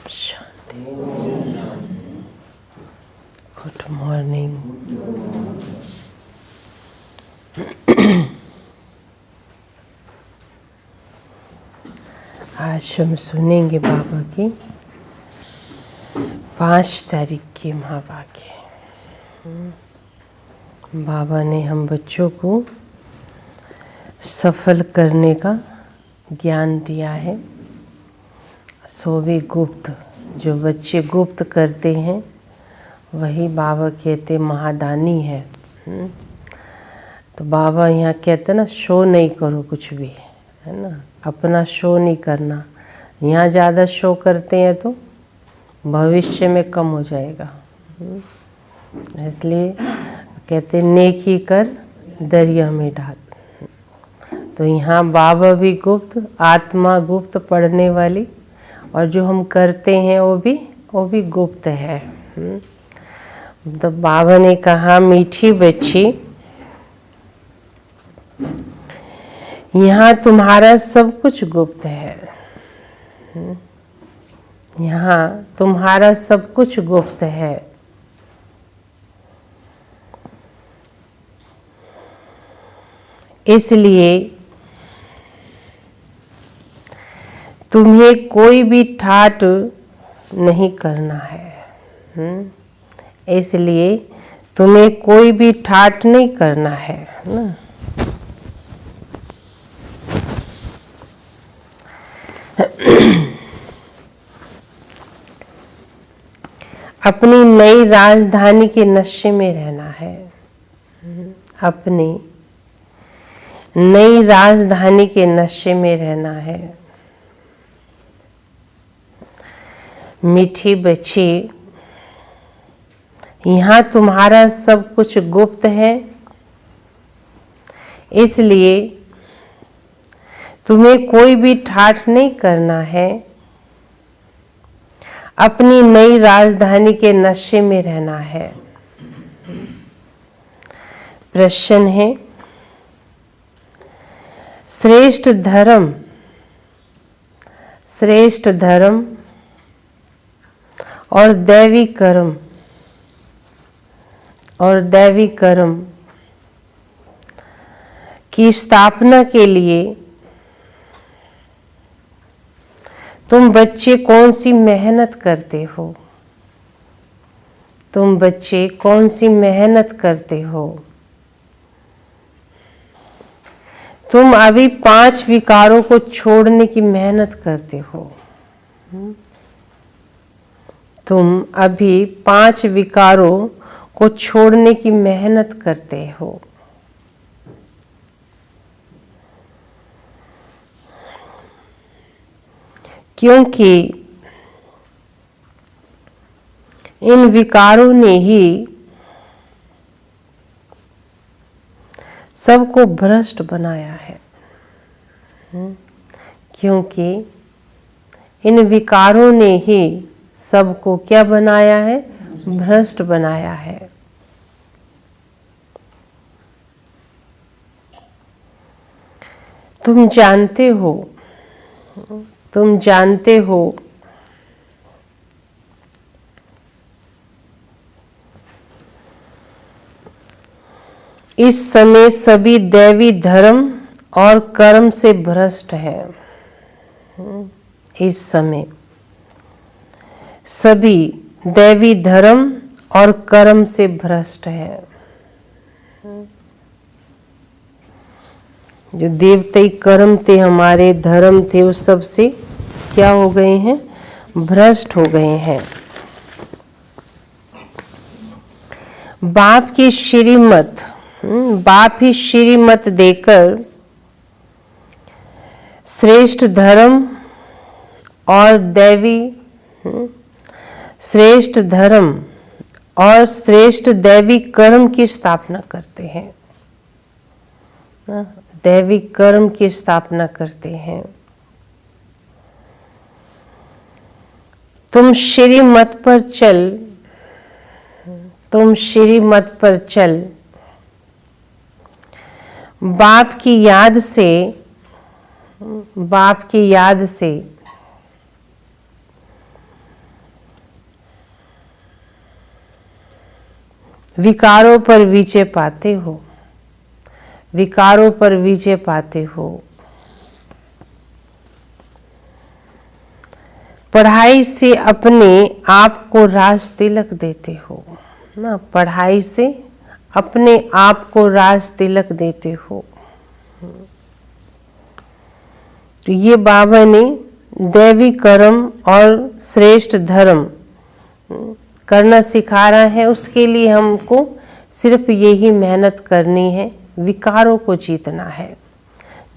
शांति। Good morning. आज हम सुनेंगे बाबा की 5 तारीख की महावाक्य। बाबा ने हम बच्चों को सफल करने का ज्ञान दिया है। सो भी गुप्त, जो बच्चे गुप्त करते हैं वही बाबा कहते महादानी है। तो बाबा यहाँ कहते ना, शो नहीं करो कुछ भी, है ना, अपना शो नहीं करना। यहाँ ज़्यादा शो करते हैं तो भविष्य में कम हो जाएगा। इसलिए कहते नेकी कर दरिया में डाल। तो यहाँ बाबा भी गुप्त, आत्मा गुप्त पढ़ने वाली, और जो हम करते हैं वो भी गुप्त है। तो बाबा ने कहा मीठी बच्ची, यहाँ तुम्हारा सब कुछ गुप्त है। यहाँ तुम्हारा सब कुछ गुप्त है। इसलिए तुम्हें कोई भी ठाट नहीं करना है। इसलिए तुम्हें कोई भी ठाट नहीं करना है ना। अपनी नई राजधानी के नशे में रहना है। अपनी नई राजधानी के नशे में रहना है। मीठी बच्ची, यहाँ तुम्हारा सब कुछ गुप्त है। इसलिए तुम्हें कोई भी ठाठ नहीं करना है। अपनी नई राजधानी के नशे में रहना है। प्रश्न है, श्रेष्ठ धर्म और दैवी कर्म की स्थापना के लिए तुम बच्चे कौन सी मेहनत करते हो? तुम बच्चे कौन सी मेहनत करते हो? तुम अभी 5 विकारों को छोड़ने की मेहनत करते हो। तुम अभी 5 विकारों को छोड़ने की मेहनत करते हो। क्योंकि इन विकारों ने ही सबको भ्रष्ट बनाया है। क्योंकि इन विकारों ने ही सबको क्या बनाया है? भ्रष्ट बनाया है। तुम जानते हो इस समय सभी दैवी धर्म और कर्म से भ्रष्ट है। इस समय सभी दैवी धर्म और कर्म से भ्रष्ट है। जो देवताई कर्म थे, हमारे धर्म थे, उस सब से क्या हो गए हैं? भ्रष्ट हो गए हैं। बाप ही श्रीमत देकर श्रेष्ठ धर्म और श्रेष्ठ दैवी कर्म की स्थापना करते हैं। दैवी कर्म की स्थापना करते हैं। तुम श्रीमत पर चल। बाप की याद से विकारों पर विजय पाते हो, विकारों पर विजय पाते हो। पढ़ाई से अपने आप को राज तिलक देते हो ना, पढ़ाई से अपने आप को राज तिलक देते हो। तो ये बाबा ने दैवी कर्म और श्रेष्ठ धर्म करना सिखा रहा है। उसके लिए हमको सिर्फ यही मेहनत करनी है, विकारों को जीतना है।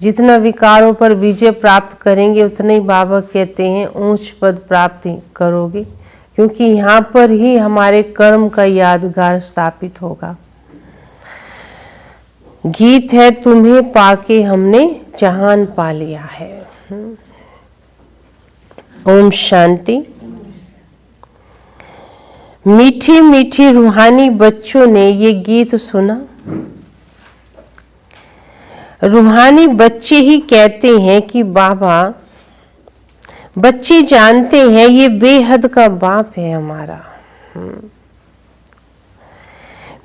जितना विकारों पर विजय प्राप्त करेंगे उतने ही बाबा कहते हैं ऊंच पद प्राप्त करोगे, क्योंकि यहाँ पर ही हमारे कर्म का यादगार स्थापित होगा। गीत है तुम्हें पाके हमने जहान पा लिया है। ओम शांति। मीठी मीठी रूहानी बच्चों ने ये गीत सुना। रूहानी बच्चे ही कहते हैं कि बाबा, बच्चे जानते हैं ये बेहद का बाप है हमारा,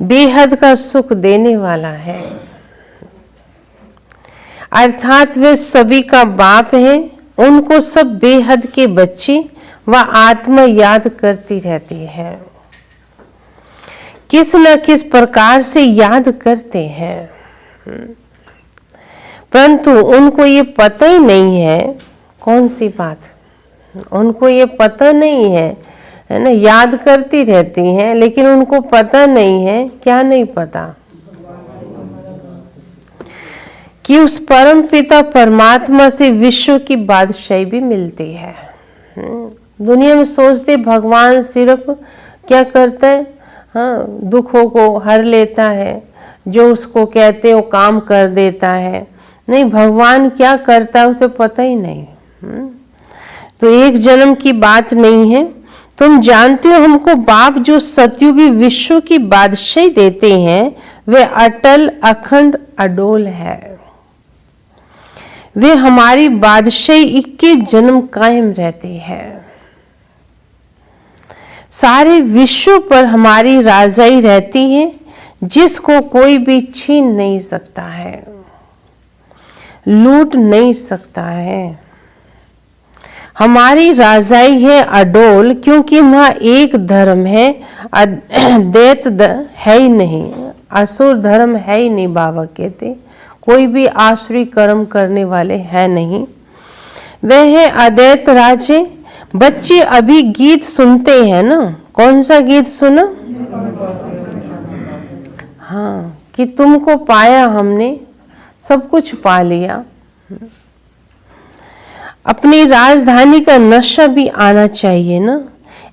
बेहद का सुख देने वाला है। अर्थात वे सभी का बाप है। उनको सब बेहद के बच्चे व आत्मा याद करती रहती है, किस न किस प्रकार से याद करते हैं, परंतु उनको ये पता ही नहीं है कौन सी बात, उनको ये पता नहीं है ना। याद करती रहती हैं लेकिन उनको पता नहीं है, क्या नहीं पता कि उस परम पिता परमात्मा से विश्व की बादशाही भी मिलती है। दुनिया में सोचते भगवान सिर्फ क्या करता है, हाँ, दुखों को हर लेता है, जो उसको कहते हैं वो काम कर देता है। नहीं, भगवान क्या करता है उसे पता ही नहीं। तो एक जन्म की बात नहीं है। तुम जानते हो हमको बाप जो सतयुगी विश्व की बादशाही देते हैं वे अटल अखंड अडोल है। वे हमारी बादशाही 21 जन्म कायम रहती है। सारे विश्व पर हमारी राजाई रहती है, जिसको कोई भी छीन नहीं सकता है, लूट नहीं सकता है। हमारी राजाई है अडोल, क्योंकि वहाँ एक धर्म है, द्वैत है ही नहीं, असुर धर्म है ही नहीं। बाबा कहते कोई भी आसुरी कर्म करने वाले है नहीं। वह है अद्वैत राज्य। बच्चे अभी गीत सुनते हैं ना, कौन सा गीत सुना? हाँ, कि तुमको पाया हमने, सब कुछ पा लिया। अपनी राजधानी का नशा भी आना चाहिए ना।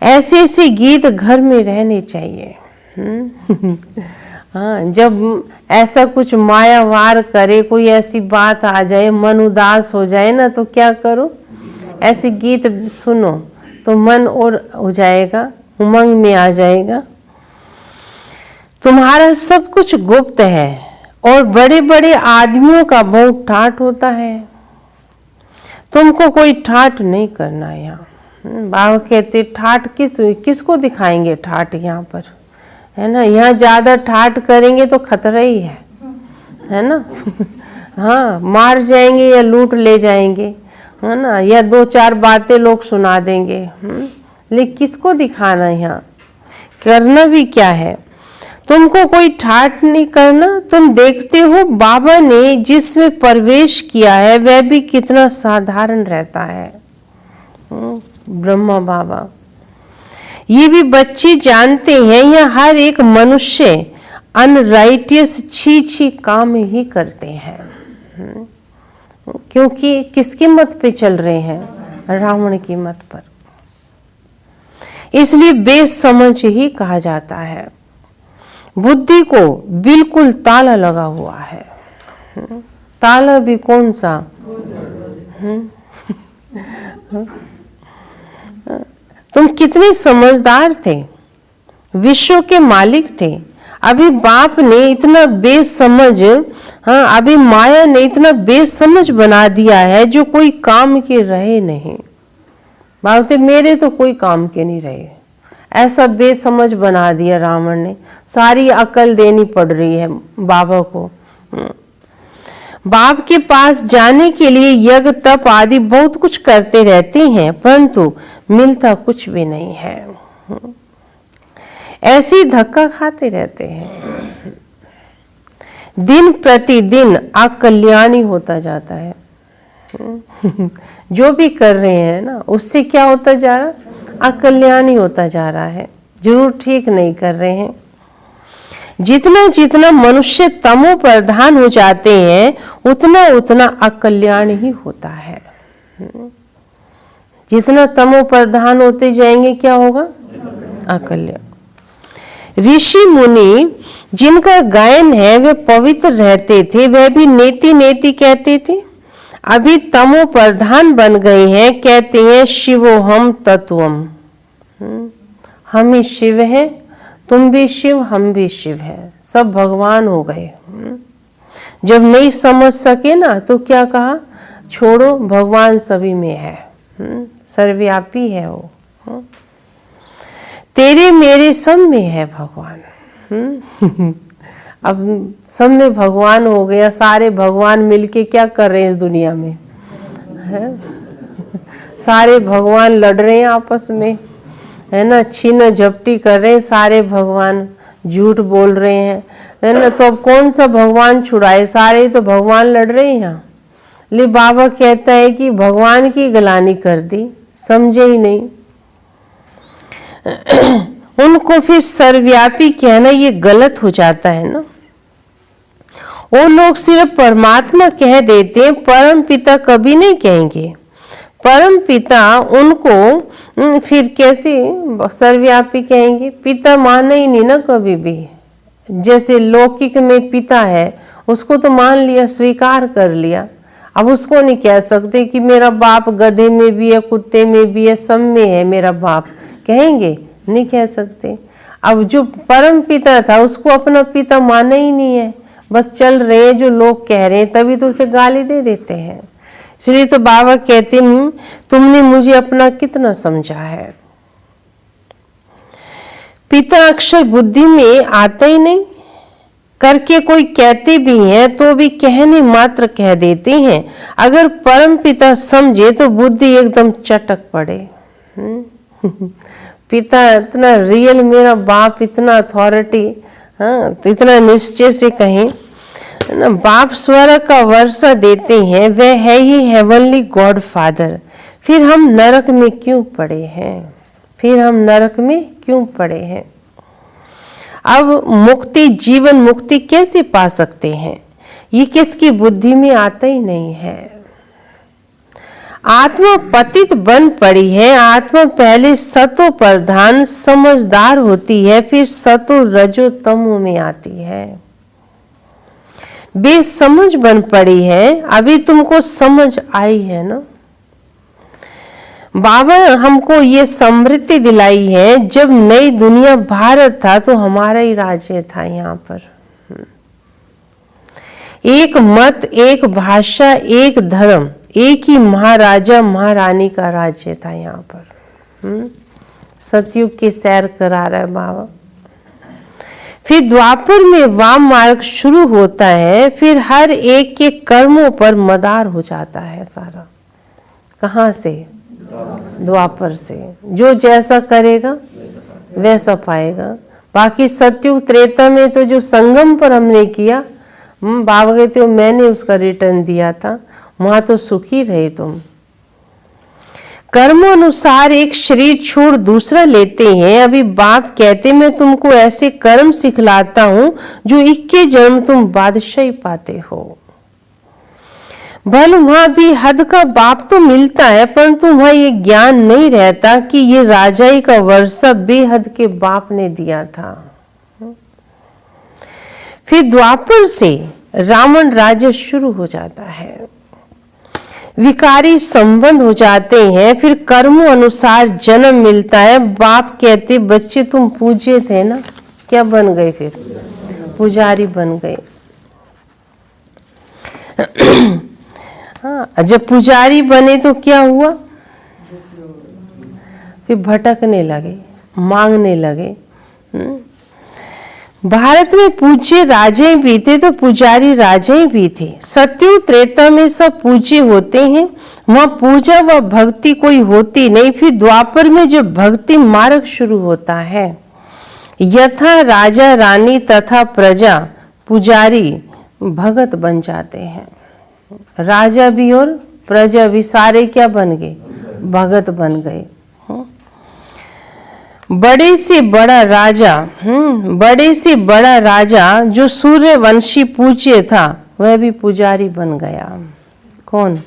ऐसे ऐसे गीत घर में रहने चाहिए। हाँ, जब ऐसा कुछ मायावार करे, कोई ऐसी बात आ जाए, मन उदास हो जाए ना, तो क्या करो, ऐसे गीत सुनो तो मन और हो जाएगा, उमंग में आ जाएगा। तुम्हारा सब कुछ गुप्त है और बड़े बड़े आदमियों का बहुत ठाट होता है। तुमको कोई ठाट नहीं करना है यहाँ। बाबा कहते ठाट किसको दिखाएंगे ठाट यहाँ पर, है ना। यहाँ ज्यादा ठाट करेंगे तो खतरा ही है ना। हाँ, मार जाएंगे या लूट ले जाएंगे, है ना, या दो चार बातें लोग सुना देंगे। लेकिन किसको दिखाना, यहाँ करना भी क्या है। तुमको कोई ठाट नहीं करना। तुम देखते हो बाबा ने जिसमें प्रवेश किया है वह भी कितना साधारण रहता है। ब्रह्मा बाबा, ये भी बच्चे जानते हैं यह हर एक मनुष्य अनराइटियस छी काम ही करते हैं, क्योंकि किसकी मत पे चल रहे हैं, रावण की मत पर। इसलिए बेसमझ ही कहा जाता है। बुद्धि को बिल्कुल ताला लगा हुआ है। ताला भी कौन सा? तुम कितने समझदार थे, विश्व के मालिक थे। अभी बाप ने इतना बेसमझ, हाँ, अभी माया ने इतना बेसमझ बना दिया है जो कोई काम के रहे नहीं। बाप मेरे तो कोई काम के नहीं रहे। ऐसा बेसमझ बना दिया रावण ने। सारी अकल देनी पड़ रही है बाबा को। बाप के पास जाने के लिए यज्ञ तप आदि बहुत कुछ करते रहते हैं, परंतु मिलता कुछ भी नहीं है। ऐसे ही धक्का खाते रहते हैं। दिन प्रतिदिन अकल्याण ही होता जाता है। जो भी कर रहे हैं ना, उससे क्या होता जा रहा है? अकल्याण ही होता जा रहा है। जरूर ठीक नहीं कर रहे हैं। जितना जितना मनुष्य तमो प्रधान हो जाते हैं, उतना उतना अकल्याण ही होता है। जितना तमो प्रधान होते जाएंगे क्या होगा? अकल्याण। ऋषि मुनि जिनका गायन है वे पवित्र रहते थे, वह भी नेति नेति कहते थे। अभी तमो प्रधान बन गए हैं, कहते हैं शिवोहम तत्वम। हम ही शिव हैं, तुम भी शिव, हम भी शिव हैं, सब भगवान हो गए। जब नहीं समझ सके ना तो क्या कहा? छोड़ो, भगवान सभी में है, सर्वव्यापी है वो। तेरे मेरे सब में है भगवान। अब सब में भगवान हो गया। सारे भगवान मिलके क्या कर रहे हैं इस दुनिया में? है? सारे भगवान लड़ रहे हैं आपस में, है ना, छीना झपटी कर रहे हैं। सारे भगवान झूठ बोल रहे हैं, है ना। तो अब कौन सा भगवान छुड़ाए? सारे तो भगवान लड़ रहे हैं यहाँ। ले बाबा कहता है कि भगवान की गलानी कर दी, समझे ही नहीं। उनको फिर सर्वव्यापी कहना ये गलत हो जाता है ना। वो लोग सिर्फ परमात्मा कह देते हैं, परम पिता कभी नहीं कहेंगे। परम पिता उनको फिर कैसे सर्वव्यापी कहेंगे? पिता माना ही नहीं ना कभी भी। जैसे लौकिक में पिता है, उसको तो मान लिया, स्वीकार कर लिया। अब उसको नहीं कह सकते कि मेरा बाप गधे में भी है, कुत्ते में भी है, सब में है मेरा बाप। कहेंगे? नहीं कह सकते। अब जो परम पिता था उसको अपना पिता माना ही नहीं है, बस चल रहे हैं जो लोग कह रहे हैं, तभी तो उसे गाली दे देते हैं। इसलिए तो बाबा कहते हैं तुमने मुझे अपना कितना समझा है। पिता अक्षर बुद्धि में आता ही नहीं, करके कोई कहते भी हैं तो भी कहने मात्र कह देते हैं। अगर परम पिता समझे तो बुद्धि एकदम चटक पड़े। पिता इतना रियल, मेरा बाप इतना अथॉरिटी, हाँ, तो इतना निश्चय से कहें ना। बाप स्वर्ग का वर्षा देते हैं, वह है ही हेवनली गॉड फादर। फिर हम नरक में क्यों पड़े हैं? फिर हम नरक में क्यों पड़े हैं? अब मुक्ति, जीवन मुक्ति कैसे पा सकते हैं? ये किसकी बुद्धि में आता ही नहीं है। आत्मा पतित बन पड़ी है। आत्मा पहले सतो प्रधान समझदार होती है, फिर सतो रजो तमो में आती है। बेसमझ बन पड़ी है। अभी तुमको समझ आई है ना। बाबा हमको ये समृद्धि दिलाई है। जब नई दुनिया भारत था तो हमारा ही राज्य था यहाँ पर। एक मत, एक भाषा, एक धर्म, एक ही महाराजा महारानी का राज्य था यहाँ पर। सतयुग की सैर करा रहा है बाबा। फिर द्वापर में वाम मार्ग शुरू होता है। फिर हर एक के कर्मों पर मदार हो जाता है सारा। कहाँ से? द्वापर से। जो जैसा करेगा वैसा पाएगा। बाकी सतयुग त्रेता में तो जो संगम पर हमने किया, बाबा कहते हो मैंने उसका रिटर्न दिया था, वहां तो सुखी रहे तुम। कर्म अनुसार एक शरीर छोड़ दूसरा लेते हैं। अभी बाप कहते मैं तुमको ऐसे कर्म सिखलाता हूं जो 21 जन्म तुम बादशाही पाते हो। भले वहां भी हद का बाप तो मिलता है, परंतु वहां ये ज्ञान नहीं रहता कि ये राजाई का वर्षा बेहद के बाप ने दिया था। फिर द्वापर से रावण राज्य शुरू हो जाता है। विकारी संबंध हो जाते हैं। फिर कर्मों अनुसार जन्म मिलता है। बाप कहते बच्चे तुम पूज्य थे ना, क्या बन गए? फिर पुजारी बन गए। हाँ, जब पुजारी बने तो क्या हुआ? फिर भटकने लगे। मांगने लगे। भारत में पूज्य राजे भी थे तो पुजारी राजे भी थे। सतयुग त्रेता में सब पूज्य होते हैं, वहां पूजा व भक्ति कोई होती नहीं। फिर द्वापर में जब भक्ति मार्ग शुरू होता है, यथा राजा रानी तथा प्रजा पुजारी भगत बन जाते हैं। राजा भी और प्रजा भी सारे क्या बन गए? भगत बन गए। बड़े से बड़ा राजा जो सूर्यवंशी पूज्य था, वह भी पुजारी बन गया। कौन?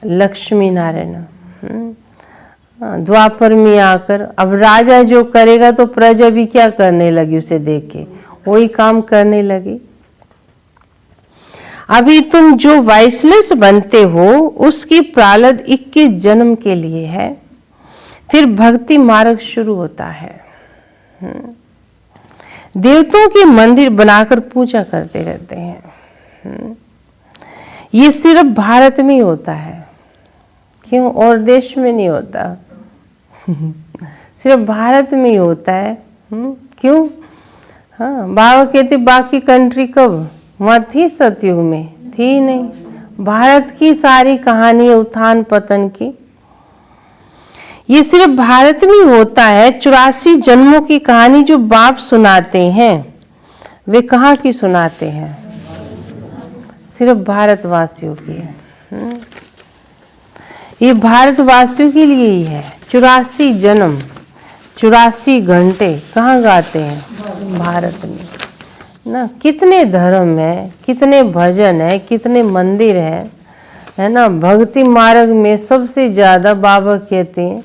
लक्ष्मी नारायण। द्वापर में आकर अब राजा जो करेगा तो प्रजा भी क्या करने लगी? उसे देख के वही काम करने लगी। अभी तुम जो वाइसलेस बनते हो उसकी प्रारब्ध 21 जन्म के लिए है। फिर भक्ति मार्ग शुरू होता है। देवताओं के मंदिर बनाकर पूजा करते रहते हैं। ये सिर्फ भारत में ही होता है। क्यों? और देश में नहीं होता। सिर्फ भारत में ही होता है। क्यों? हाँ, बाबा कहते बाकी कंट्री कब वहाँ थी? सतयुग में थी नहीं। भारत की सारी कहानी है उत्थान पतन की, ये सिर्फ भारत में होता है। 84 जन्मों की कहानी जो बाप सुनाते हैं, वे कहाँ की सुनाते हैं? सिर्फ भारतवासियों की है। ये भारतवासियों के लिए ही है। 84 जन्म, 84 घंटे कहाँ गाते हैं? भारत में ना। कितने धर्म है, कितने भजन है, कितने मंदिर है ना। भक्ति मार्ग में सबसे ज़्यादा बाबा कहते हैं,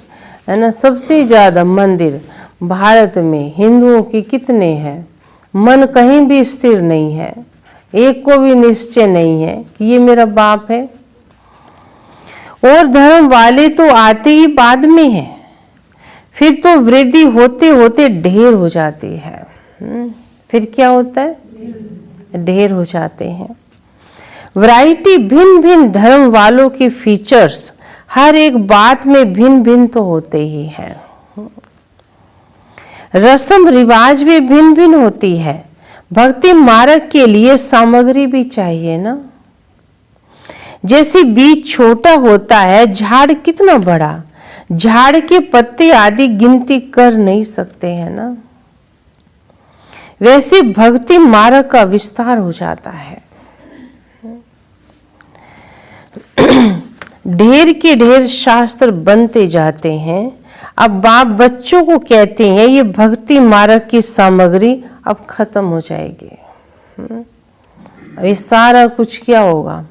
है ना, सबसे ज़्यादा मंदिर भारत में हिंदुओं की कितने हैं। मन कहीं भी स्थिर नहीं है, एक को भी निश्चय नहीं है कि ये मेरा बाप है। और धर्म वाले तो आते ही बाद में हैं, फिर तो वृद्धि होते होते ढेर हो जाती है। फिर क्या होता है? ढेर हो जाते हैं। वैरायटी, भिन्न भिन्न धर्म वालों के फीचर्स, हर एक बात में भिन्न भिन्न तो होते ही हैं। रस्म रिवाज भी भिन्न भिन्न होती है। भक्ति मार्ग के लिए सामग्री भी चाहिए ना। जैसे बीज छोटा होता है, झाड़ कितना बड़ा, झाड़ के पत्ते आदि गिनती कर नहीं सकते हैं ना। वैसे भक्ति मार्ग का विस्तार हो जाता है। ढेर के ढेर शास्त्र बनते जाते हैं। अब बाप बच्चों को कहते हैं ये भक्ति मार्ग की सामग्री अब खत्म हो जाएगी। ये सारा कुछ क्या होगा?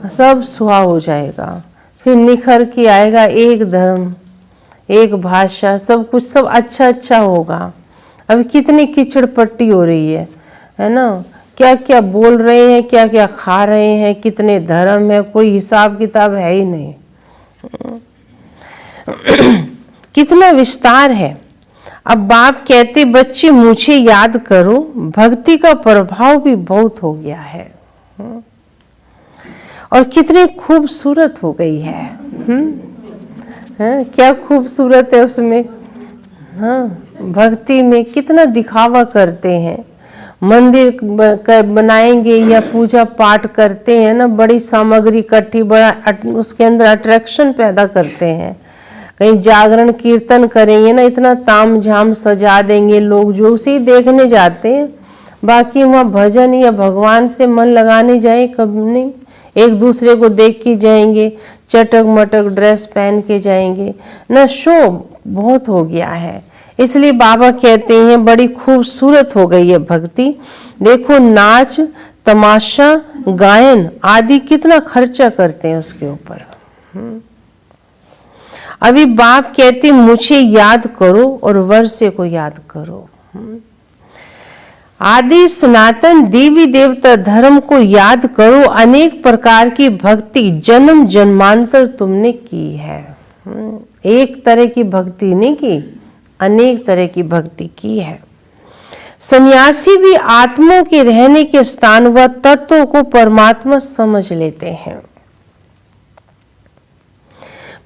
सब सुहा हो जाएगा। फिर निखर के आएगा एक धर्म, एक भाषा, सब कुछ सब अच्छा अच्छा होगा। अभी कितनी कीचड़ पट्टी हो रही है ना। क्या क्या बोल रहे हैं, क्या क्या खा रहे हैं, कितने धर्म है, कोई हिसाब किताब है ही नहीं। कितना विस्तार है। अब बाप कहते बच्चे मुझे याद करो, भक्ति का प्रभाव भी बहुत हो गया है और कितनी खूबसूरत हो गई है। क्या खूबसूरत है उसमें। हाँ, भक्ति में कितना दिखावा करते हैं। मंदिर बनाएंगे या पूजा पाठ करते हैं ना, बड़ी सामग्री इकट्ठी, बड़ा उसके अंदर अट्रैक्शन पैदा करते हैं। कहीं जागरण कीर्तन करेंगे ना, इतना ताम झाम सजा देंगे, लोग जो उसे देखने जाते हैं। बाकी वहाँ भजन या भगवान से मन लगाने जाए कभी नहीं। एक दूसरे को देख के जाएंगे, चटक मटक ड्रेस पहन के जाएंगे ना। शो बहुत हो गया है। इसलिए बाबा कहते हैं बड़ी खूबसूरत हो गई है भक्ति। देखो नाच तमाशा गायन आदि कितना खर्चा करते हैं उसके ऊपर। अभी बाप कहते मुझे याद करो और वर्षे को याद करो। आदि सनातन देवी देवता धर्म को याद करो। अनेक प्रकार की भक्ति जन्म जन्मांतर तुमने की है। एक तरह की भक्ति नहीं की, अनेक तरह की भक्ति की है। सन्यासी भी आत्माओं के रहने के स्थान व तत्वों को परमात्मा समझ लेते हैं।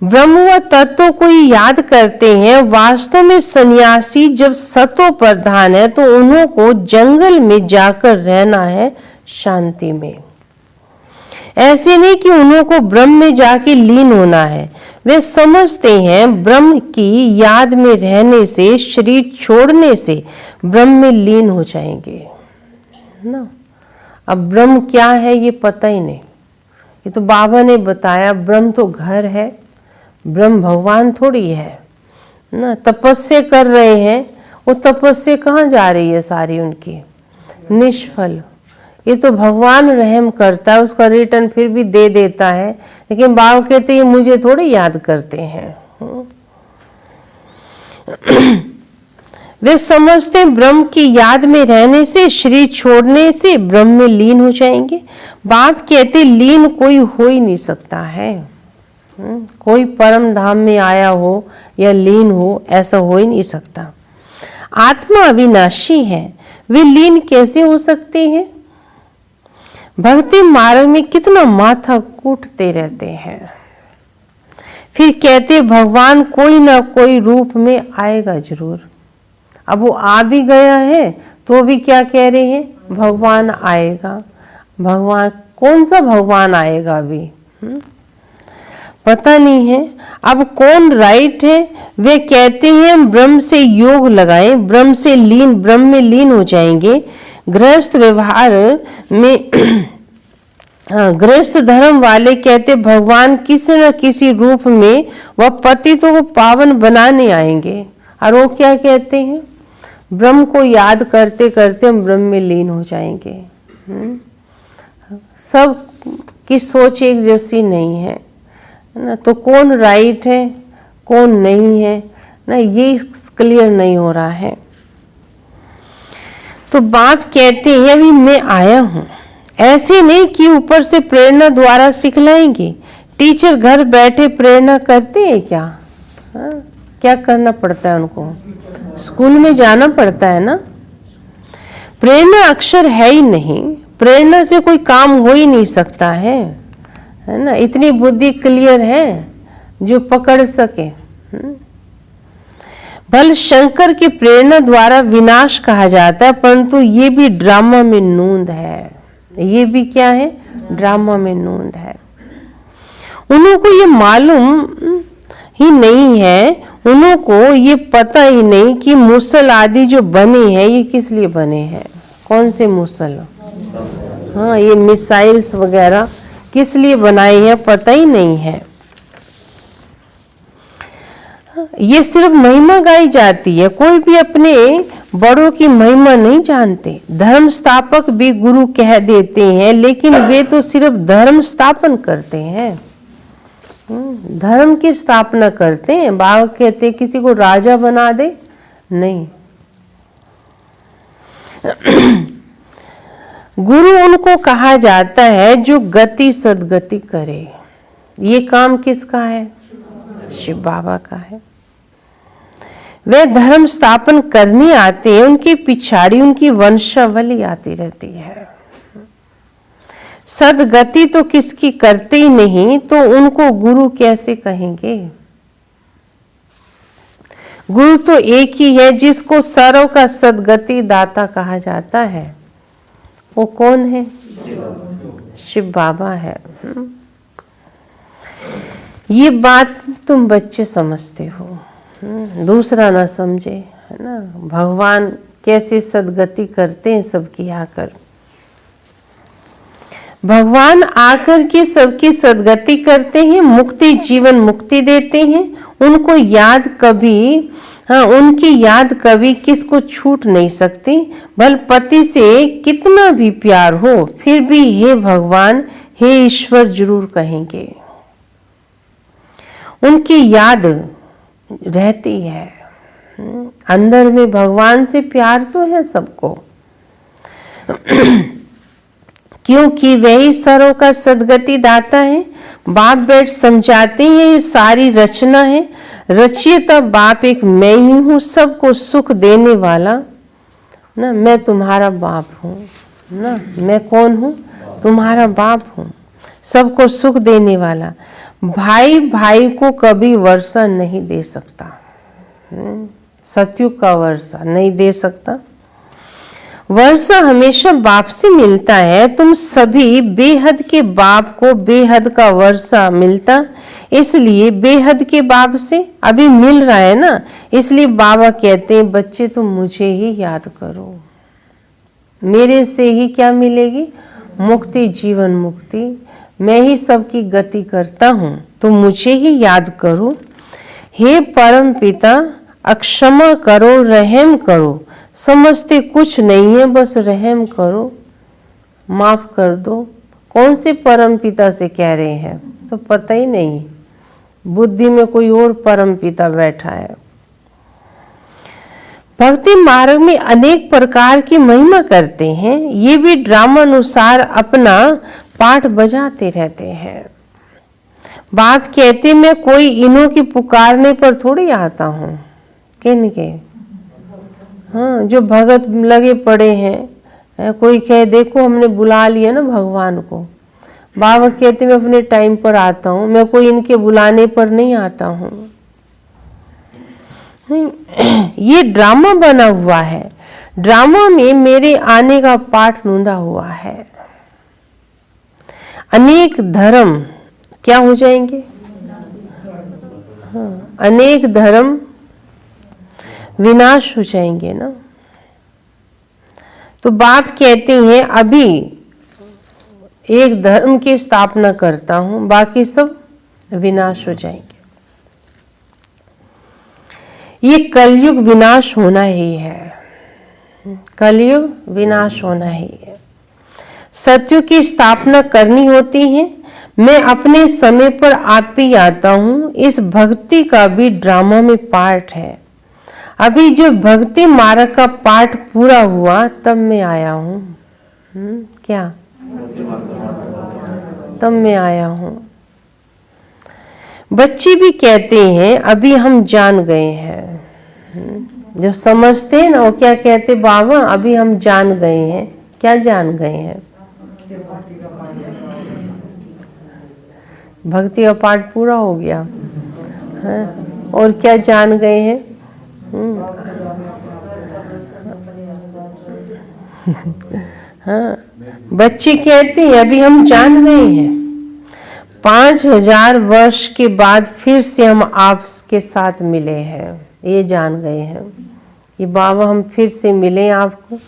ब्रह्म व तत्व को ही याद करते हैं। वास्तव में सन्यासी जब सतो प्रधान है तो उन्हों को जंगल में जाकर रहना है शांति में। ऐसे नहीं कि उन्हों को ब्रह्म में जाके लीन होना है। वे समझते हैं ब्रह्म की याद में रहने से, शरीर छोड़ने से ब्रह्म में लीन हो जाएंगे ना। अब ब्रह्म क्या है ये पता ही नहीं। ये तो बाबा ने बताया, ब्रह्म तो घर है, ब्रह्म भगवान थोड़ी है ना। तपस्या कर रहे हैं, वो तपस्या कहाँ जा रही है सारी उनकी, निष्फल। ये तो भगवान रहम करता है, उसका रिटर्न फिर भी दे देता है। लेकिन बाबा कहते हैं मुझे थोड़ी याद करते हैं। वे समझते हैं ब्रह्म की याद में रहने से, शरीर छोड़ने से ब्रह्म में लीन हो जाएंगे। बाप कहते लीन कोई हो ही नहीं सकता है। कोई परम धाम में आया हो या लीन हो, ऐसा हो ही नहीं सकता। आत्मा अविनाशी है, वे लीन कैसे हो सकते हैं। भक्ति मार्ग में कितना माथा कूटते रहते हैं, फिर कहते भगवान कोई ना कोई रूप में आएगा जरूर। अब वो आ भी गया है तो भी क्या कह रहे हैं, भगवान आएगा। भगवान कौन सा भगवान आएगा अभी पता नहीं है। अब कौन राइट है। वे कहते हैं ब्रह्म से योग लगाएं, ब्रह्म में लीन हो जाएंगे। गृहस्थ व्यवहार में गृहस्थ धर्म वाले कहते भगवान किसी न किसी रूप में वह पतितों को पावन बनाने आएंगे। और वो क्या कहते हैं, ब्रह्म को याद करते करते हम ब्रह्म में लीन हो जाएंगे। सब की सोच एक जैसी नहीं है ना। तो कौन राइट है कौन नहीं है ना, ये क्लियर नहीं हो रहा है। तो बाप कहते हैं अभी मैं आया हूँ, ऐसे नहीं कि ऊपर से प्रेरणा द्वारा सिखलाएंगे। टीचर घर बैठे प्रेरणा करते हैं क्या? क्या करना पड़ता है उनको, स्कूल में जाना पड़ता है ना। प्रेरणा अक्षर है ही नहीं, प्रेरणा से कोई काम हो ही नहीं सकता है ना। इतनी बुद्धि क्लियर है जो पकड़ सके। बल शंकर की प्रेरणा द्वारा विनाश कहा जाता है, परंतु ये भी ड्रामा में नूंद है। ये भी क्या है, ड्रामा में नूंद है। उन्हों को ये मालूम ही नहीं है, उन्हों को ये पता ही नहीं कि मुसल आदि जो बने हैं ये किस लिए बने हैं। कौन से मुसल, हाँ ये मिसाइल्स वगैरह किस लिए बनाए हैं पता ही नहीं है। ये सिर्फ महिमा गाई जाती है, कोई भी अपने बड़ों की महिमा नहीं जानते। धर्म स्थापक भी गुरु कह देते हैं, लेकिन वे तो सिर्फ धर्म स्थापन करते हैं, धर्म की स्थापना करते हैं। बाबा कहते हैं किसी को राजा बना दे, नहीं। गुरु उनको कहा जाता है जो गति सदगति करे। ये काम किसका है, शिव बाबा का है। वे धर्म स्थापन करने आते हैं, उनकी पिछाड़ी उनकी वंशावली आती रहती है। सदगति तो किसकी करते ही नहीं, तो उनको गुरु कैसे कहेंगे। गुरु तो एक ही है जिसको सर्व का सदगति दाता कहा जाता है। वो कौन है, शिव बाबा है। ये बात तुम बच्चे समझते हो, दूसरा ना समझे, है ना। भगवान कैसे सदगति करते हैं सबकी आकर। भगवान आकर के सबकी सदगति करते हैं, मुक्ति जीवन मुक्ति देते हैं। उनको याद कभी, हाँ उनकी याद कभी किसको छूट नहीं सकती। भल पति से कितना भी प्यार हो फिर भी हे भगवान हे ईश्वर जरूर कहेंगे। उनकी याद रहती है, अंदर में भगवान से प्यार तो है सबको, क्योंकि वही सर्व का सदगति दाता है। बाप बैठ समझाते हैं ये सारी रचना है, रचियता बाप एक मैं ही हूँ, सबको सुख देने वाला ना। मैं तुम्हारा बाप हूँ ना, मैं कौन हूँ, तुम्हारा बाप हूँ, सबको सुख देने वाला। भाई भाई को कभी वर्षा नहीं दे सकता, सतयुग का वर्षा नहीं दे सकता। वर्षा हमेशा बाप से मिलता है। तुम सभी बेहद के बाप को बेहद का वर्षा मिलता, इसलिए बेहद के बाप से अभी मिल रहा है ना, इसलिए बाबा कहते हैं बच्चे तुम मुझे ही याद करो, मेरे से ही क्या मिलेगी? मुक्ति, जीवन मुक्ति। मैं ही सबकी गति करता हूँ, तो मुझे ही याद करो। हे परम पिता, अक्षमा करो, रहम करो, समझते कुछ नहीं है, बस रहम करो, माफ कर दो। कौन से परम पिता से कह रहे हैं? तो पता ही नहीं, बुद्धि में कोई और परम पिता बैठा है। भक्ति मार्ग में अनेक प्रकार की महिमा करते हैं, ये भी ड्रामा अनुसार अपना पाठ बजाते रहते हैं। बाप कहते मैं कोई इन्हों की पुकारने पर थोड़ी आता हूँ, किनके? हाँ, जो भगत लगे पड़े हैं। कोई कहे देखो हमने बुला लिया ना भगवान को, बाबा कहते मैं अपने टाइम पर आता हूँ, मैं कोई इनके बुलाने पर नहीं आता हूँ। ये ड्रामा बना हुआ है, ड्रामा में मेरे आने का पाठ नूंदा हुआ है। अनेक धर्म क्या हो जाएंगे? हाँ, अनेक धर्म विनाश हो जाएंगे ना। तो बाप कहते हैं अभी एक धर्म की स्थापना करता हूं, बाकी सब विनाश हो जाएंगे। ये कलयुग विनाश होना ही है, कलयुग विनाश होना ही है। सत्युग की स्थापना करनी होती है। मैं अपने समय पर आप ही आता हूँ। इस भक्ति का भी ड्रामा में पार्ट है। अभी जब भक्ति मार्ग का पाठ पूरा हुआ तब मैं आया हूँ। क्या? तब मैं आया हूँ। बच्चे भी कहते हैं अभी हम जान गए हैं। जो समझते हैं ना वो क्या कहते, बाबा अभी हम जान गए हैं। क्या जान गए हैं? भक्ति का पाठ पूरा हो गया है। और क्या जान गए हैं? हाँ, बच्चे कहते हैं अभी हम जान गए हैं। 5000 वर्ष के बाद फिर से हम आपके साथ मिले हैं, ये जान गए हैं। ये बाबा हम फिर से मिले आपको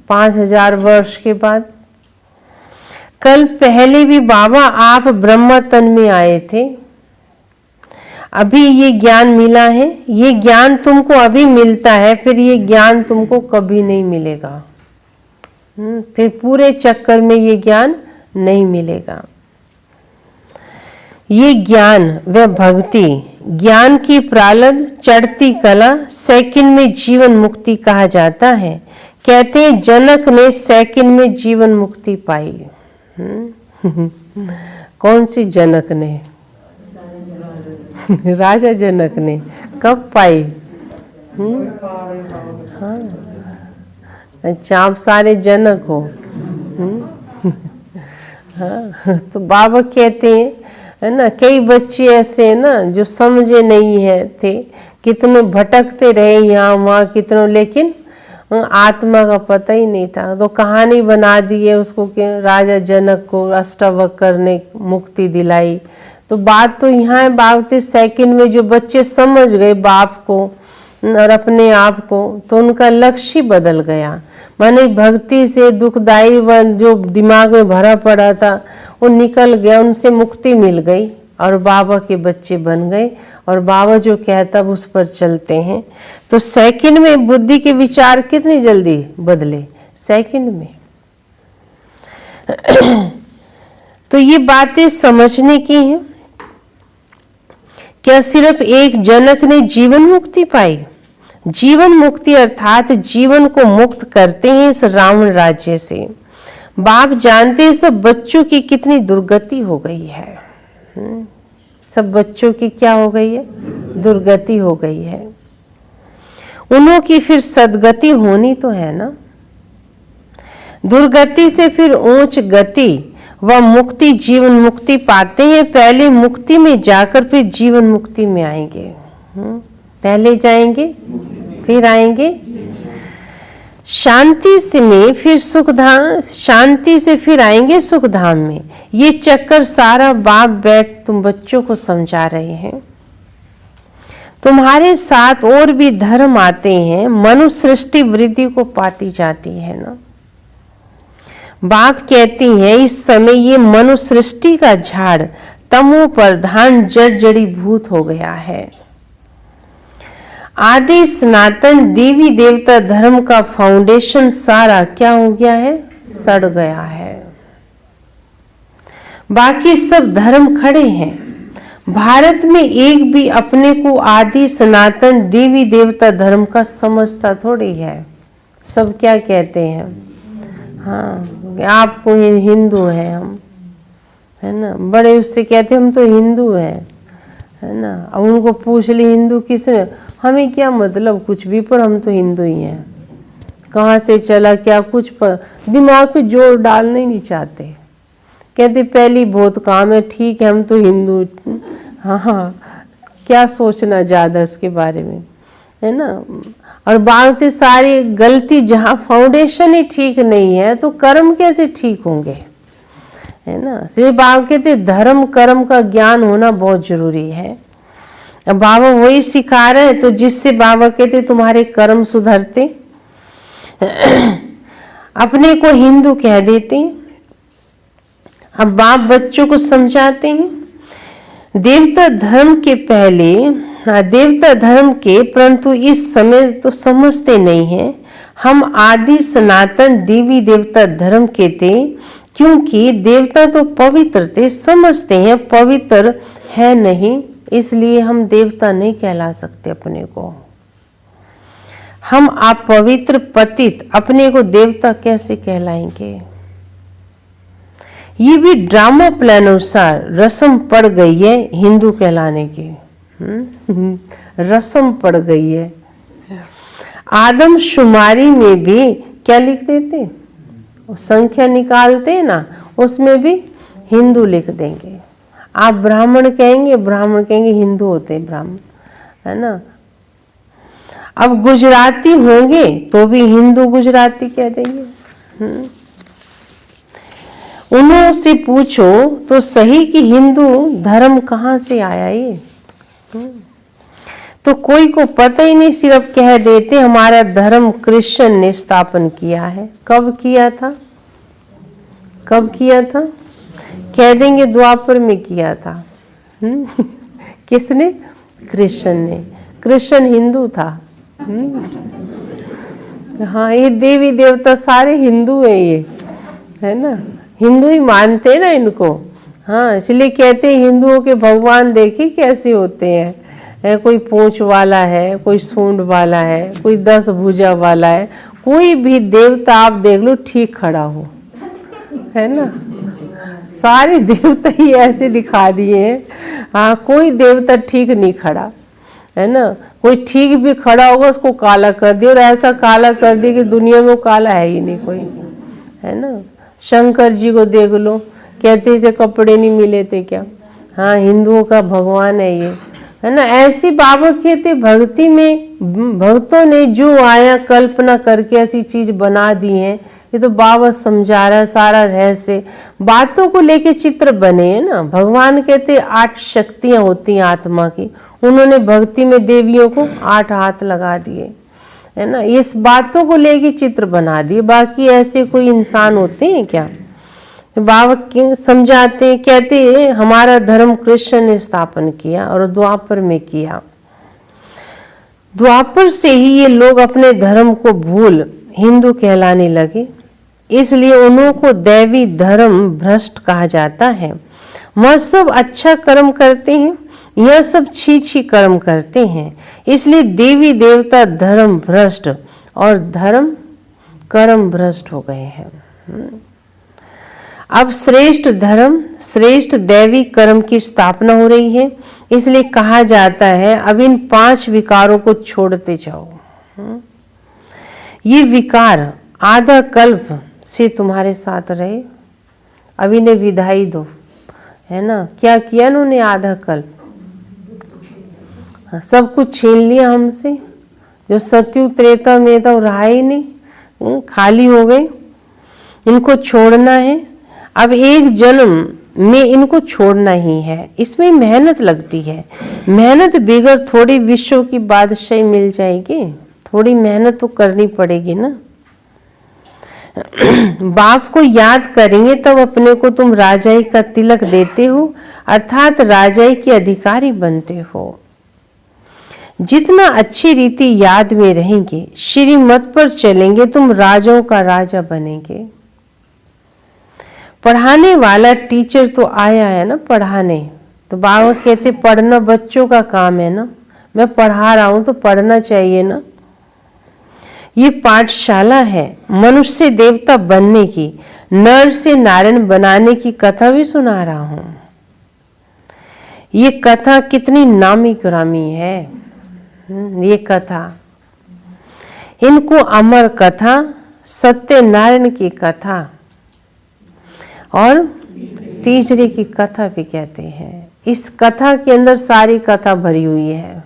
5000 वर्ष के बाद। कल पहले भी बाबा आप ब्रह्म तन में आए थे, अभी ये ज्ञान मिला है। ये ज्ञान तुमको अभी मिलता है, फिर ये ज्ञान तुमको कभी नहीं मिलेगा। फिर पूरे चक्कर में ये ज्ञान नहीं मिलेगा। ये ज्ञान व भक्ति, ज्ञान की प्रालब्ध चढ़ती कला, सेकंड में जीवन मुक्ति कहा जाता है। कहते हैं जनक ने सेकंड में जीवन मुक्ति पाई। कौन सी जनक ने? राजा जनक ने। कब पाई? हाँ, अच्छा आप सारे जनक हो। हाँ, तो बाबा कहते हैं है ना, कई बच्चे ऐसे हैं ना जो समझे नहीं है थे, कितने भटकते रहे यहाँ वहाँ कितनों, लेकिन आत्मा का पता ही नहीं था। तो कहानी बना दी है उसको कि राजा जनक को अष्टावक्र ने मुक्ति दिलाई। तो बात तो यहाँ है, बात सेकंड में जो बच्चे समझ गए बाप को और अपने आप को, तो उनका लक्ष्य ही बदल गया। माने भक्ति से दुखदाई व जो दिमाग में भरा पड़ा था वो निकल गया, उनसे मुक्ति मिल गई और बाबा के बच्चे बन गए। और बाबा जो कहता उस पर चलते हैं। तो सेकंड में बुद्धि के विचार कितनी जल्दी बदले? सेकंड में। तो ये बातें समझने की हैं। क्या सिर्फ एक जनक ने जीवन मुक्ति पाई? जीवन मुक्ति अर्थात जीवन को मुक्त करते हैं इस रावण राज्य से। बाप जानते हैं सब बच्चों की कितनी दुर्गति हो गई है। सब बच्चों की क्या हो गई है? दुर्गति हो गई है। उन्हों की फिर सदगति होनी तो है ना। दुर्गति से फिर ऊंच गति वह मुक्ति जीवन मुक्ति पाते हैं। पहले मुक्ति में जाकर फिर जीवन मुक्ति में आएंगे। पहले जाएंगे फिर आएंगे शांति से में, फिर सुखधाम, शांति से फिर आएंगे सुखधाम में। ये चक्कर सारा बाप बैठ तुम बच्चों को समझा रहे हैं। तुम्हारे साथ और भी धर्म आते हैं, मनुष्य सृष्टि वृद्धि को पाती जाती है ना। बाप कहती हैं इस समय ये मनुष्य सृष्टि का झाड़ तमो प्रधान जड़ जड़ी भूत हो गया है। आदि सनातन देवी देवता धर्म का फाउंडेशन सारा क्या हो गया है? सड़ गया है। बाकी सब धर्म खड़े हैं। भारत में एक भी अपने को आदि सनातन देवी देवता धर्म का समझता थोड़ी है। सब क्या कहते हैं? हाँ, आपको हिंदू है हम, है ना। बड़े उससे कहते हम तो हिंदू हैं, है ना। अब उनको पूछ ली हिंदू किसने, हमें क्या मतलब कुछ भी, पर हम तो हिंदू ही हैं। कहाँ से चला क्या कुछ पर दिमाग पे जोर डालना ही नहीं चाहते। कहते पहली बहुत काम है, ठीक है हम तो हिंदू। हाँ, क्या सोचना ज़्यादा इसके बारे में, है ना। और बाकी सारी गलती, जहाँ फाउंडेशन ही ठीक नहीं है तो कर्म कैसे ठीक होंगे, है ना। सिर्फ बाबा कहते धर्म कर्म का ज्ञान होना बहुत जरूरी है। अब बाबा वही सिखा रहे हैं, तो जिससे बाबा कहते तुम्हारे कर्म सुधरते। अपने को हिंदू कह देते हैं। अब बाप बच्चों को समझाते हैं देवता धर्म के पहले, देवता धर्म के, परंतु इस समय तो समझते नहीं हैं। हम आदि सनातन देवी देवता धर्म के थे, क्योंकि देवता तो पवित्र थे, समझते हैं पवित्र है नहीं, इसलिए हम देवता नहीं कहला सकते अपने को। हम अपवित्र पतित अपने को देवता कैसे कहलाएंगे? ये भी ड्रामा प्लान अनुसार रस्म पड़ गई है हिंदू कहलाने की। रस्म पड़ गई है। आदम शुमारी में भी क्या लिख देते, संख्या निकालते ना, उसमें भी हिंदू लिख देंगे। आप ब्राह्मण कहेंगे हिंदू होते हैं ब्राह्मण, है ना। अब गुजराती होंगे तो भी हिंदू गुजराती कह देंगे। उन्हों से पूछो तो सही कि हिंदू धर्म कहाँ से आया ये, तो कोई को पता ही नहीं, सिर्फ कह देते हमारा धर्म कृष्ण ने स्थापन किया है। कब किया था? कब किया था? कह देंगे द्वापर में किया था। किसने? कृष्ण ने। कृष्ण हिंदू था। हाँ, ये देवी देवता सारे हिंदू है, ये है ना, हिंदू ही मानते हैं ना इनको। हाँ, इसलिए कहते हैं हिंदुओं के भगवान देखिए कैसे होते हैं, कोई पूंछ वाला है, कोई सूंड वाला है, कोई 10 भुजा वाला है। कोई भी देवता आप देख लो ठीक खड़ा हो, है ना। सारे देवता ही ऐसे दिखा दिए हैं। हाँ, कोई देवता ठीक नहीं खड़ा, है ना। कोई ठीक भी खड़ा होगा उसको काला कर दिया, और ऐसा काला कर दिया कि दुनिया में वो काला है ही नहीं कोई, है ना। शंकर जी को देख लो, कहते इसे कपड़े नहीं मिले थे क्या। हाँ, हिंदुओं का भगवान है ये, है ना। ऐसी बाबा कहते भक्ति में भक्तों ने जो आया कल्पना करके ऐसी चीज बना दी है। ये तो बाबा समझा रहा है सारा रहस्य, बातों को लेके चित्र बने हैं ना। भगवान कहते 8 शक्तियां होती हैं आत्मा की, उन्होंने भक्ति में देवियों को 8 हाथ लगा दिए, है ना। इस बातों को लेके चित्र बना दिए, बाकी ऐसे कोई इंसान होते हैं क्या? बाबा समझाते हैं, कहते हैं हमारा धर्म कृष्ण ने स्थापन किया और द्वापर में किया। द्वापर से ही ये लोग अपने धर्म को भूल हिंदू कहलाने लगे, इसलिए उन्हों को दैवी धर्म भ्रष्ट कहा जाता है। वह सब अच्छा कर्म करते हैं, यह सब छी कर्म करते हैं, इसलिए देवी देवता धर्म भ्रष्ट और धर्म कर्म भ्रष्ट हो गए हैं। अब श्रेष्ठ धर्म श्रेष्ठ दैवी कर्म की स्थापना हो रही है, इसलिए कहा जाता है अब इन 5 विकारों को छोड़ते जाओ। ये विकार आधा कल्प से तुम्हारे साथ रहे, अभी ने विदाई दो, है ना। क्या किया उन्होंने आधा कल्प, सब कुछ छीन लिया हमसे, जो सत्युग त्रेता में था वो रहा ही नहीं, खाली हो गए। इनको छोड़ना है, अब एक जन्म में इनको छोड़ना ही है। इसमें मेहनत लगती है, मेहनत बगैर थोड़ी विश्व की बादशाही मिल जाएगी, थोड़ी मेहनत तो करनी पड़ेगी ना। बाप को याद करेंगे तब अपने को तुम राजाई का तिलक देते हो, अर्थात राजाई के अधिकारी बनते हो। जितना अच्छी रीति याद में रहेंगे, श्रीमत पर चलेंगे, तुम राजाओं का राजा बनेंगे। पढ़ाने वाला टीचर तो आया है ना पढ़ाने, तो बाबा कहते पढ़ना बच्चों का काम है ना, मैं पढ़ा रहा हूं तो पढ़ना चाहिए ना। ये पाठशाला है मनुष्य देवता बनने की, नर से नारायण बनाने की कथा भी सुना रहा हूं। ये कथा कितनी नामी गिरामी है, ये कथा, इनको अमर कथा, सत्यनारायण की कथा और तीसरे की कथा भी कहते हैं। इस कथा के अंदर सारी कथा भरी हुई है।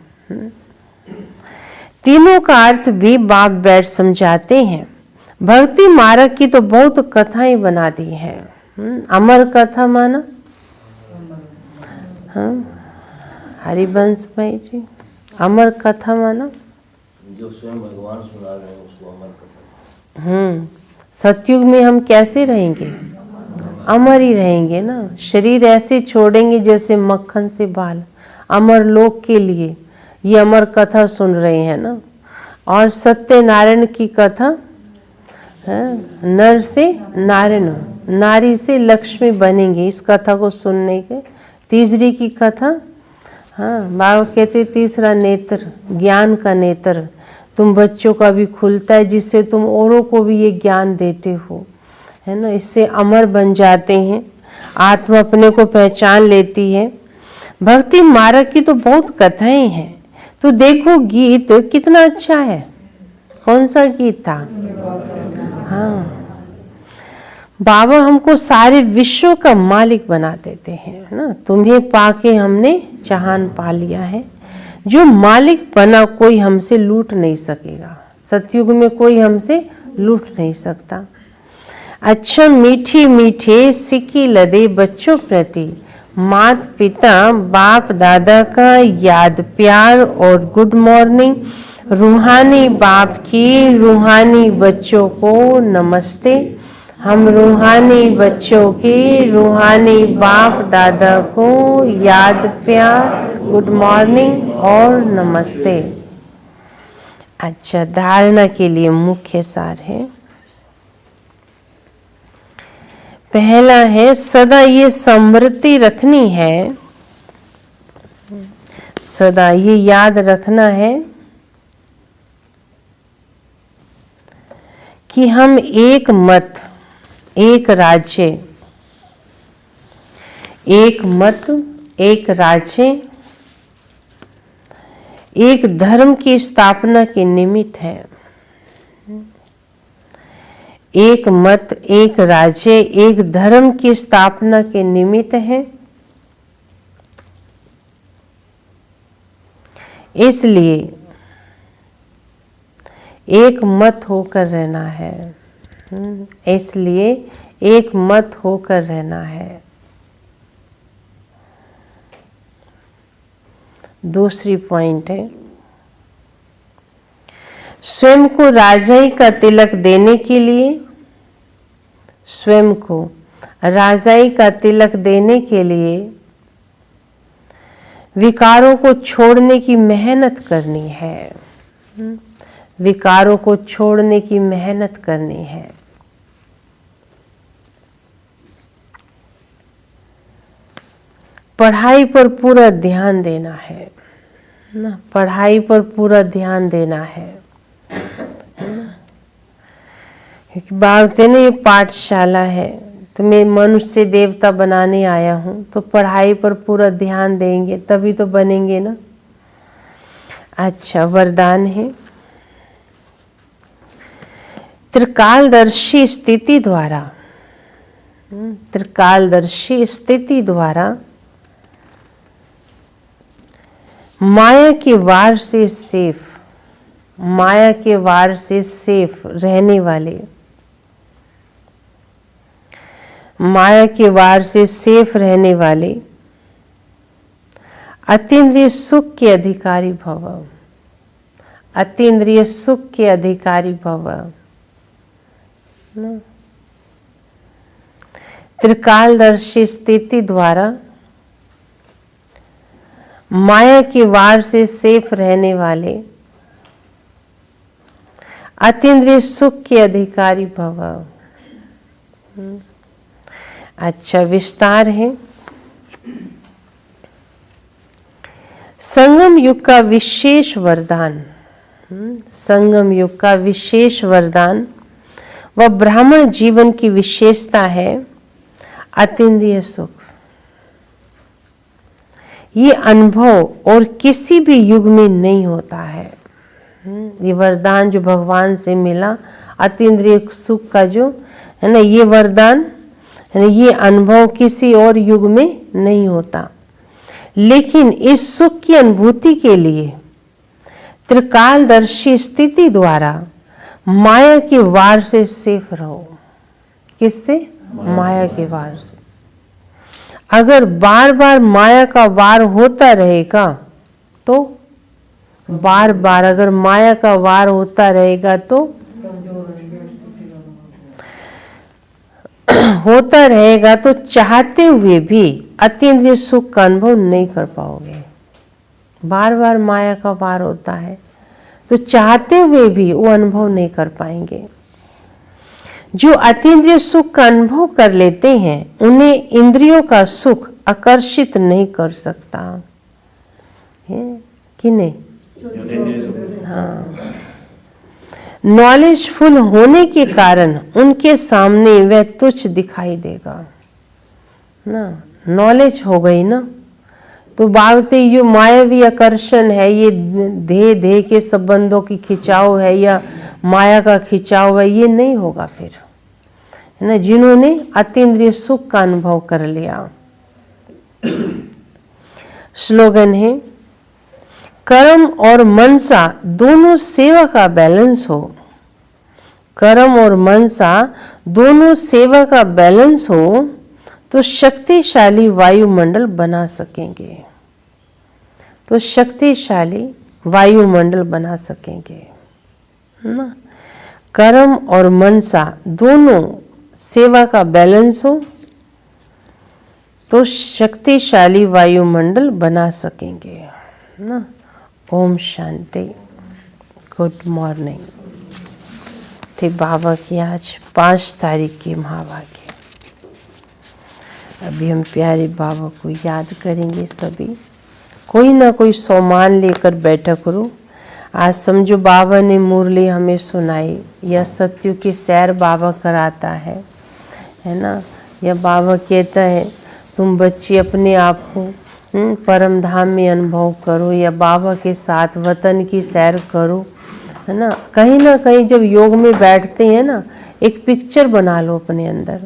तीनों का अर्थ भी बाप बैठ समझाते हैं। भक्ति मार्ग की तो बहुत कथाएं बना दी हैं। अमर कथा माना, हाँ हरिवंश भाई जी, अमर कथा माना जो स्वयं भगवान सुना रहे हैं उसको अमर कथा। सतयुग में हम कैसे रहेंगे, अमर ही रहेंगे ना। शरीर ऐसे छोड़ेंगे जैसे मक्खन से बाल, अमर लोक के लिए ये अमर कथा सुन रहे हैं ना। और सत्यनारायण की कथा है, नर से नारायण, नारी से लक्ष्मी बनेंगे इस कथा को सुनने के। तीसरी की कथा, हाँ बाबा कहते तीसरा नेत्र, ज्ञान का नेत्र तुम बच्चों का भी खुलता है, जिससे तुम औरों को भी ये ज्ञान देते हो, है ना। इससे अमर बन जाते हैं, आत्मा अपने को पहचान लेती है। भक्ति मार्ग की तो बहुत कथाएं हैं, तो देखो गीत कितना अच्छा है। कौन सा गीत था, हाँ बाबा हमको सारे विश्व का मालिक बना देते हैं ना। तुम्हें पाके हमने जहान पा लिया है। जो मालिक बना कोई हमसे लूट नहीं सकेगा, सतयुग में कोई हमसे लूट नहीं सकता। अच्छा मीठी मीठे सिक्की लदे बच्चों प्रति मात पिता बाप दादा का याद प्यार और गुड मॉर्निंग। रूहानी बाप की रूहानी बच्चों को नमस्ते। हम रूहानी बच्चों की रूहानी बाप दादा को याद प्यार गुड मॉर्निंग और नमस्ते। अच्छा, धारणा के लिए मुख्य सार है। पहला है सदा ये स्मृति रखनी है, सदा ये याद रखना है कि हम एक मत, एक राज्य, एक मत, एक राज्य, एक धर्म की स्थापना के निमित्त है। एक मत, एक राज्य, एक धर्म की स्थापना के निमित्त है। इसलिए एक मत होकर रहना है, इसलिए एक मत होकर रहना है। दूसरी पॉइंट है, स्वयं को राजाई का तिलक देने के लिए, स्वयं को राजाई का तिलक देने के लिए विकारों को छोड़ने की मेहनत करनी है। विकारों को छोड़ने की मेहनत करनी है। पढ़ाई पर पूरा ध्यान देना है ना, पढ़ाई पर पूरा ध्यान देना है। क्योंकि बात है ना, ये पाठशाला है, तो मैं मनुष्य देवता बनाने आया हूँ, तो पढ़ाई पर पूरा ध्यान देंगे तभी तो बनेंगे ना। अच्छा, वरदान है त्रिकालदर्शी स्थिति द्वारा त्रिकालदर्शी स्थिति द्वारा माया के वार से सेफ रहने वाले, माया के वार से सेफ रहने वाले अतीन्द्रिय सुख के अधिकारी भव, अतीन्द्रिय सुख के अधिकारी भव। त्रिकालदर्शी स्थिति द्वारा माया के वार से सेफ रहने वाले अतीन्द्रिय सुख के अधिकारी भव। अच्छा, विस्तार है। संगम युग का विशेष वरदान, संगम युग का विशेष वरदान व ब्राह्मण जीवन की विशेषता है अतीन्द्रिय सुख। ये अनुभव और किसी भी युग में नहीं होता है। ये वरदान जो भगवान से मिला, अतीन्द्रिय सुख का जो है ना, ये वरदान है ना, ये अनुभव किसी और युग में नहीं होता। लेकिन इस सुख की अनुभूति के लिए त्रिकालदर्शी स्थिति द्वारा माया के वार से सेफ रहो। किससे? माया के वार से। अगर बार बार माया का वार होता रहेगा तो, बार बार अगर माया का वार होता रहेगा तो चाहते हुए भी अतीन्द्रिय सुख का अनुभव नहीं कर पाओगे। बार बार माया का वार होता है तो चाहते हुए भी वो अनुभव नहीं कर पाएंगे। जो अतीन्द्रिय सुख का अनुभव कर लेते हैं उन्हें इंद्रियों का सुख आकर्षित नहीं कर सकता है कि नहीं? हाँ, नॉलेजफुल होने के कारण उनके सामने वह तुच्छ दिखाई देगा ना। नॉलेज हो गई ना तो बावते जो मायावी आकर्षण है, ये देह के संबंधों की खिंचाव है या माया का खिंचाव है, ये नहीं होगा फिर, है ना, जिन्होंने अतीन्द्रिय सुख का अनुभव कर लिया। स्लोगन है, कर्म और मनसा दोनों सेवा का बैलेंस हो। कर्म और मनसा दोनों सेवा का बैलेंस हो तो शक्तिशाली वायुमंडल बना सकेंगे, तो शक्तिशाली वायुमंडल बना सकेंगे ना। कर्म और मनसा दोनों सेवा का बैलेंस हो तो शक्तिशाली वायुमंडल बना सकेंगे ना। ओम शांति। Good morning. थे बाबा की आज 5 तारीख की महावाक्य। अभी हम प्यारे बाबा को याद करेंगे। सभी कोई ना कोई सामान लेकर बैठा करो। आज समझो बाबा ने मुरली हमें सुनाई या सत्य की सैर बाबा कराता है ना, या बाबा कहता है तुम बच्चे अपने आप को परम धाम में अनुभव करो, या बाबा के साथ वतन की सैर करो, है ना। कहीं ना कहीं जब योग में बैठते हैं ना, एक पिक्चर बना लो अपने अंदर,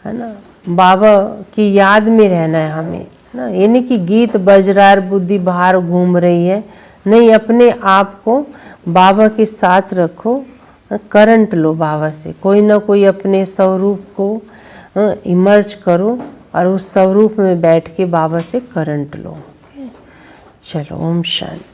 है ना। बाबा की याद में रहना है हमें ना। ये नहीं कि गीत बज रहा है, बुद्धि बाहर घूम रही है, नहीं, अपने आप को बाबा के साथ रखो, करंट लो बाबा से। कोई ना कोई अपने स्वरूप को इमर्ज करो और उस स्वरूप में बैठ के बाबा से करंट लो। चलो, ओम शांति।